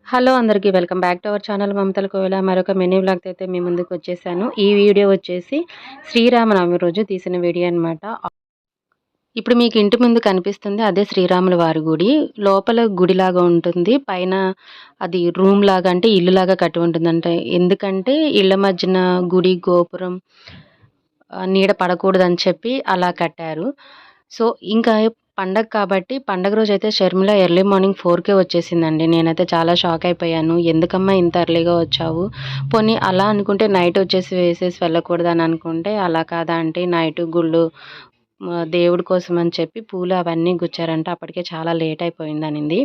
Hello అందరికీ welcome back to our channel మమతల కోవెల మరొక mini వ్లాగ్‌తో అయితే మీ ముందుకు వచ్చేసాను. ఈ వీడియో వచ్చేసి శ్రీరామనవమి రోజు తీసిన వీడియో అనమాట. ఇప్పుడు మీకు ఇంటి ముందు కనిపిస్తుంది అదే శ్రీరాముల వారి గుడి. లోపల గుడిలాగా ఉంటుంది. పైన అది రూమ్‌లాగా అంటే ఇల్లులాగా కట్టి ఉంటుందంట. ఎందుకంటే ఇళ్ళ మధ్యన గుడి గోపురం నీడ పడకూడదని చెప్పి అలా కట్టారు. సో, ఇంకా పండగ కాబట్టి పండగ రోజైతే షర్మిల ఎర్లీ మార్నింగ్ 4:00కే వచ్చేసిందండి. నేనైతే చాలా షాక్ అయిపోయాను. ఎందుకమ్మా ఇంత ఎర్లీగా వచ్చావు? పోనీ అలా అనుకుంటే నైట్ వచ్చేసి వేసేసి వెళ్ళకూడదని అనుకుంటే, అలా కాదా ఆంటీ నైట్ గుళ్ళు దేవుడి కోసం అని చెప్పి పూలు అవన్నీ గుచ్చారంట. అప్పటికే చాలా లేట్ అయిపోయిందనింది.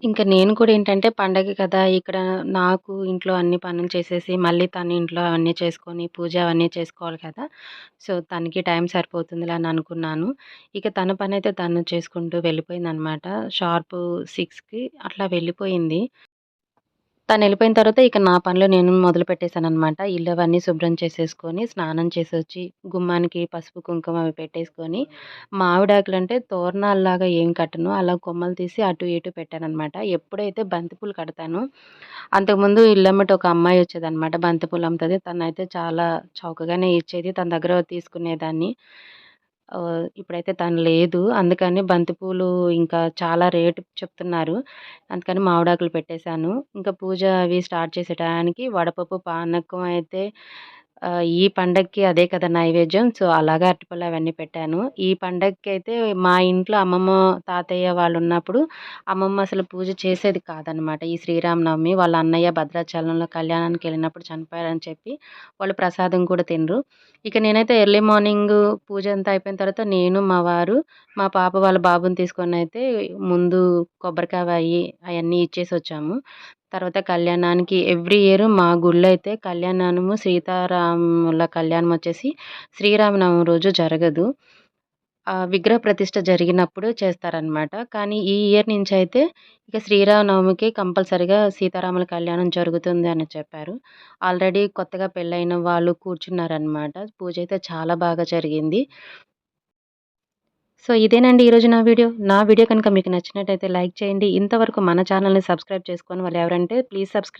ఇంక నేను కూడా ఏంటంటే పండగ కదా! ఇక్కడ నాకు ఇంట్లో అన్ని పనులు చేసేసి, మళ్ళీ తను ఇంట్లో అవన్నీ చేసుకొని, పూజ అవన్నీ చేసుకోవాలి కదా! సో, తనకి టైం సరిపోతుందిలే అని అనుకున్నాను. ఇక తన పనైతే తను చేసుకుంటూ వెళ్ళిపోయిందనమాట. షార్పు 6కి అట్లా వెళ్ళిపోయింది. తనెళ్ళిపోయిన తర్వాత ఇక నా పనులు నేను మొదలుపెట్టేసాననమాట. ఇల్లు అవన్నీ శుభ్రం చేసేసుకొని, స్నానం చేసొచ్చి, గుమ్మానికి పసుపు, కుంకుమ అవి పెట్టేసుకొని, మావిడాకులంటే తోరణాల్లాగా ఏం కట్టను. అలా కొమ్మలు తీసి అటు ఇటు పెట్టాననమాట. ఎప్పుడైతే బంతిపూలు కడతానో, అంతకుముందు ఇల్లమ్మట ఒక అమ్మాయి వచ్చేదనమాట. బంతిపూలు అమ్ముతది. తనైతే చాలా చౌకగానే ఇచ్చేది. తన దగ్గర తీసుకునేదాన్ని. ఇప్పుడైతే తను లేదు. అందుకని బంతిపూలు ఇంకా చాలా రేటు చెప్తున్నారు. అందుకని మామిడాకులు పెట్టేశాను. ఇంకా పూజ అవి స్టార్ట్ చేసే టయానికి వడపప్పు, పానకం అయితే ఈ పండగకి అదే కదా నైవేద్యం. సో, అలాగా అరటిపళ్ళు అవన్నీ పెట్టాను. ఈ పండగకైతే మా ఇంట్లో అమ్మమ్మ, తాతయ్య వాళ్ళున్నప్పుడు అమ్మమ్మ అసలు పూజ చేసేది కాదనమాట. ఈ శ్రీరామనవమి వాళ్ళ అన్నయ్య భద్రాచలంలో కళ్యాణానికెళ్ళినప్పుడు చనిపోయారని చెప్పి వాళ్ళు ప్రసాదం కూడా తినరు. ఇక నేనైతే ఎర్లీ మార్నింగు పూజ అంతా అయిపోయిన తర్వాత నేను, మా వారు, మా పాప వాళ్ళ బాబుని తీసుకొనైతే ముందు కొబ్బరికాయ అయన్నీ ఇచ్చేసొచ్చాము. తర్వాత కళ్యాణానికి ఎవ్రీ ఇయర్ మా గుడిలో అయితే కళ్యాణము సీతారాముల కళ్యాణం వచ్చేసి శ్రీరామనవమి రోజు జరగదు. విగ్రహ ప్రతిష్ఠ జరిగినప్పుడు చేస్తారనమాట. కానీ ఈ ఇయర్ నుంచయితే ఇక శ్రీరామనవమికి కంపల్సరీగా సీతారాముల కళ్యాణం జరుగుతుంది అని చెప్పారు. ఆల్రెడీ కొత్తగా పెళ్ళైన వాళ్ళు కూర్చున్నారనమాట. పూజయితే చాలా బాగా జరిగింది. సో, ఇదేనండి ఈరోజు నా వీడియో. నా వీడియో కనుక మీకు నచ్చినట్టయితే లైక్ చేయండి. ఇంతవరకు మన ఛానెల్‌ని సబ్స్క్రైబ్ చేసుకోని వాళ్ళు ఎవరంటే ప్లీజ్ సబ్స్క్రైబ్